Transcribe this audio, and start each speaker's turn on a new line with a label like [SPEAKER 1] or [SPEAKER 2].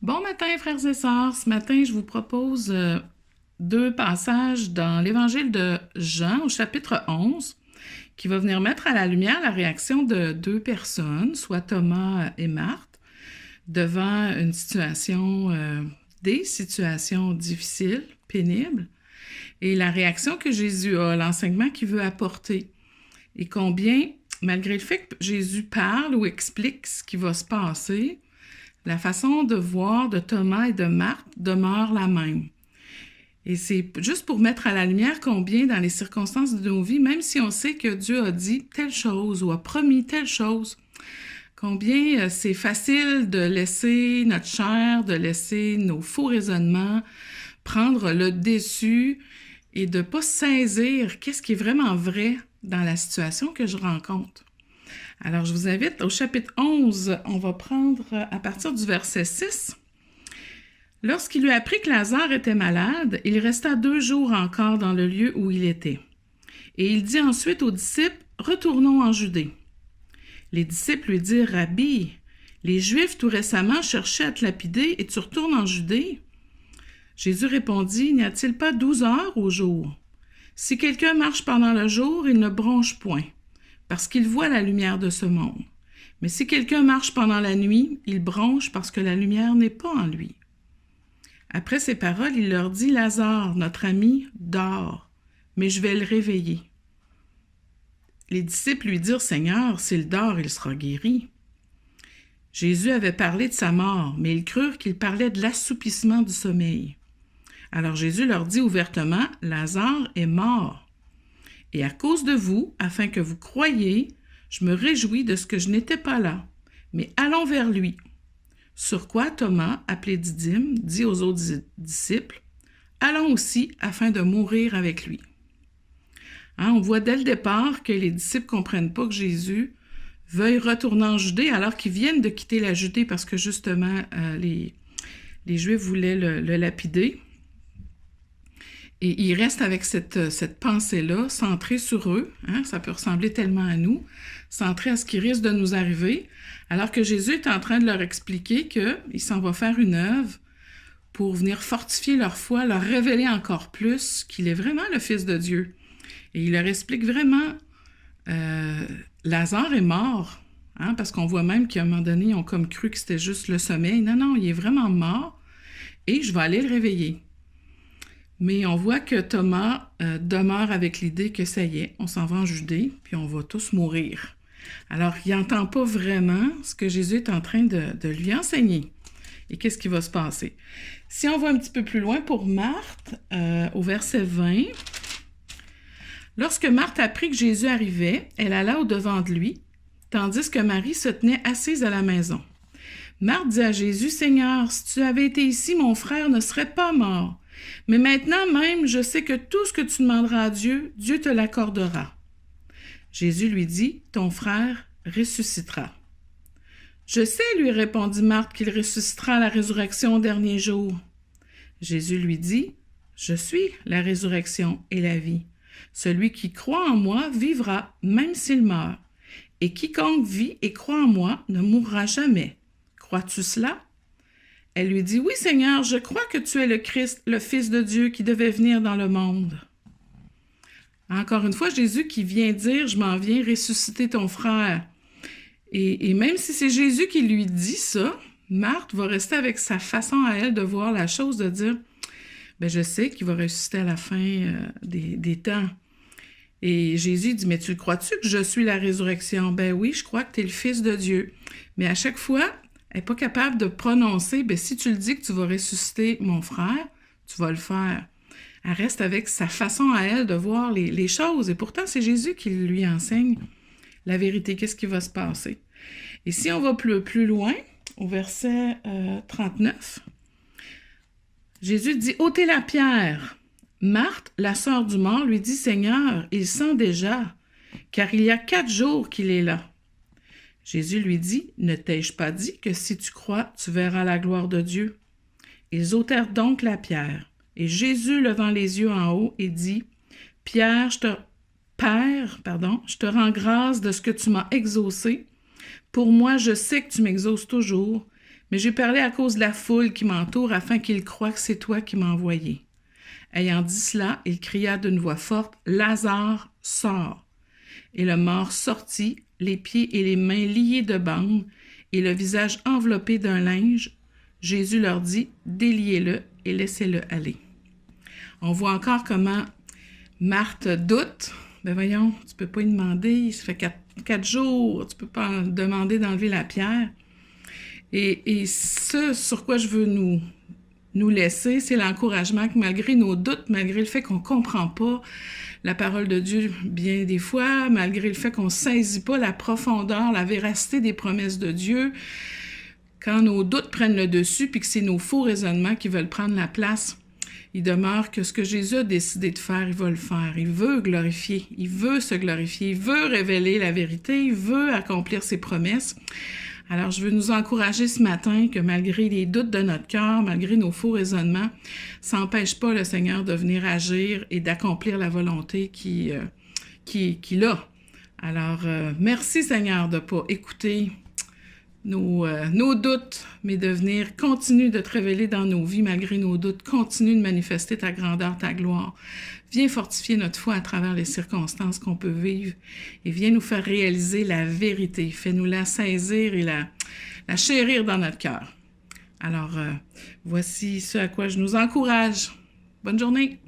[SPEAKER 1] Bon matin, frères et sœurs. Ce matin, je vous propose deux passages dans l'Évangile de Jean au chapitre 11 qui va venir mettre à la lumière la réaction de deux personnes, soit Thomas et Marthe, devant une situation, des situations difficiles, pénibles, et la réaction que Jésus a, l'enseignement qu'il veut apporter, et combien, malgré le fait que Jésus parle ou explique ce qui va se passer, la façon de voir de Thomas et de Marthe demeure la même. Et c'est juste pour mettre à la lumière combien, dans les circonstances de nos vies, même si on sait que Dieu a dit telle chose ou a promis telle chose, combien c'est facile de laisser notre chair, de laisser nos faux raisonnements prendre le dessus et de ne pas saisir qu'est-ce qui est vraiment vrai dans la situation que je rencontre. Alors, je vous invite au chapitre 11, on va prendre à partir du verset 6. Lorsqu'il eut appris que Lazare était malade, il resta 2 jours encore dans le lieu où il était. Et il dit ensuite aux disciples, « Retournons en Judée. » Les disciples lui dirent, « Rabbi, les Juifs tout récemment cherchaient à te lapider et tu retournes en Judée. » Jésus répondit, « N'y a-t-il pas 12 heures au jour? Si quelqu'un marche pendant le jour, il ne bronche point, parce qu'il voit la lumière de ce monde. Mais si quelqu'un marche pendant la nuit, il bronche parce que la lumière n'est pas en lui. » Après ces paroles, il leur dit, « Lazare, notre ami, dort, mais je vais le réveiller. » Les disciples lui dirent, « Seigneur, s'il dort, il sera guéri. » Jésus avait parlé de sa mort, mais ils crurent qu'il parlait de l'assoupissement du sommeil. Alors Jésus leur dit ouvertement, « Lazare est mort. Et à cause de vous, afin que vous croyiez, je me réjouis de ce que je n'étais pas là. Mais allons vers lui. » Sur quoi Thomas, appelé Didyme, dit aux autres disciples, « Allons aussi afin de mourir avec lui. » On voit dès le départ que les disciples ne comprennent pas que Jésus veuille retourner en Judée alors qu'ils viennent de quitter la Judée parce que justement les Juifs voulaient le lapider. Et ils restent avec cette pensée-là, centrée sur eux. Ça peut ressembler tellement à nous, centrée à ce qui risque de nous arriver, alors que Jésus est en train de leur expliquer qu'il s'en va faire une œuvre pour venir fortifier leur foi, leur révéler encore plus qu'il est vraiment le Fils de Dieu. Et il leur explique vraiment, Lazare est mort, parce qu'on voit même qu'à un moment donné, ils ont comme cru que c'était juste le sommeil. Non, il est vraiment mort et je vais aller le réveiller. Mais on voit que Thomas demeure avec l'idée que ça y est, on s'en va en Judée, puis on va tous mourir. Alors, il n'entend pas vraiment ce que Jésus est en train de lui enseigner. Et qu'est-ce qui va se passer? Si on va un petit peu plus loin pour Marthe, au verset 20, « Lorsque Marthe apprit que Jésus arrivait, elle alla au-devant de lui, tandis que Marie se tenait assise à la maison. Marthe dit à Jésus, « Seigneur, si tu avais été ici, mon frère ne serait pas mort. Mais maintenant même, je sais que tout ce que tu demanderas à Dieu, Dieu te l'accordera. » Jésus lui dit, « Ton frère ressuscitera. » « Je sais, lui répondit Marthe, qu'il ressuscitera à la résurrection au dernier jour. » Jésus lui dit, « Je suis la résurrection et la vie. Celui qui croit en moi vivra, même s'il meurt. Et quiconque vit et croit en moi ne mourra jamais. Crois-tu cela? » Elle lui dit, « Oui, Seigneur, je crois que tu es le Christ, le Fils de Dieu qui devait venir dans le monde. » Encore une fois, Jésus qui vient dire, « Je m'en viens ressusciter ton frère. » Et même si c'est Jésus qui lui dit ça, Marthe va rester avec sa façon à elle de voir la chose, de dire, « Je sais qu'il va ressusciter à la fin des temps. » Et Jésus dit, « Mais tu le crois-tu que je suis la résurrection? » « Oui, je crois que tu es le Fils de Dieu. » Mais à chaque fois, elle n'est pas capable de prononcer, « Si tu le dis que tu vas ressusciter mon frère, tu vas le faire. » Elle reste avec sa façon à elle de voir les choses. Et pourtant, c'est Jésus qui lui enseigne la vérité, qu'est-ce qui va se passer. Et si on va plus loin, au verset 39, Jésus dit, « Ôtez la pierre. » Marthe, la sœur du mort, lui dit, « Seigneur, il sent déjà, car il y a 4 jours qu'il est là. » Jésus lui dit, « Ne t'ai-je pas dit que si tu crois, tu verras la gloire de Dieu? » Ils ôtèrent donc la pierre. Et Jésus, levant les yeux en haut, et dit, « Pierre, Père, je te rends grâce de ce que tu m'as exaucé. Pour moi, je sais que tu m'exauces toujours, mais j'ai parlé à cause de la foule qui m'entoure afin qu'ils croient que c'est toi qui m'as envoyé. » Ayant dit cela, il cria d'une voix forte, « Lazare, sors !» Et le mort sortit, les pieds et les mains liés de bandes et le visage enveloppé d'un linge. Jésus leur dit, « Déliez-le et laissez-le aller. » On voit encore comment Marthe doute. Ben voyons, tu peux pas y demander, ça fait quatre jours, tu peux pas demander d'enlever la pierre. Et ce sur quoi je veux nous laisser, c'est l'encouragement que malgré nos doutes, malgré le fait qu'on ne comprend pas la parole de Dieu bien des fois, malgré le fait qu'on ne saisit pas la profondeur, la véracité des promesses de Dieu, quand nos doutes prennent le dessus puis que c'est nos faux raisonnements qui veulent prendre la place, il demeure que ce que Jésus a décidé de faire, il va le faire. Il veut glorifier, il veut se glorifier, il veut révéler la vérité, il veut accomplir ses promesses. Alors, je veux nous encourager ce matin que malgré les doutes de notre cœur, malgré nos faux raisonnements, ça n'empêche pas le Seigneur de venir agir et d'accomplir la volonté qu'il a. Alors, merci Seigneur de ne pas écouter nos doutes, mais de venir continue de te révéler dans nos vies malgré nos doutes, continue de manifester ta grandeur, ta gloire. Viens fortifier notre foi à travers les circonstances qu'on peut vivre et viens nous faire réaliser la vérité. Fais-nous la saisir et la chérir dans notre cœur. Alors, voici ce à quoi je nous encourage. Bonne journée!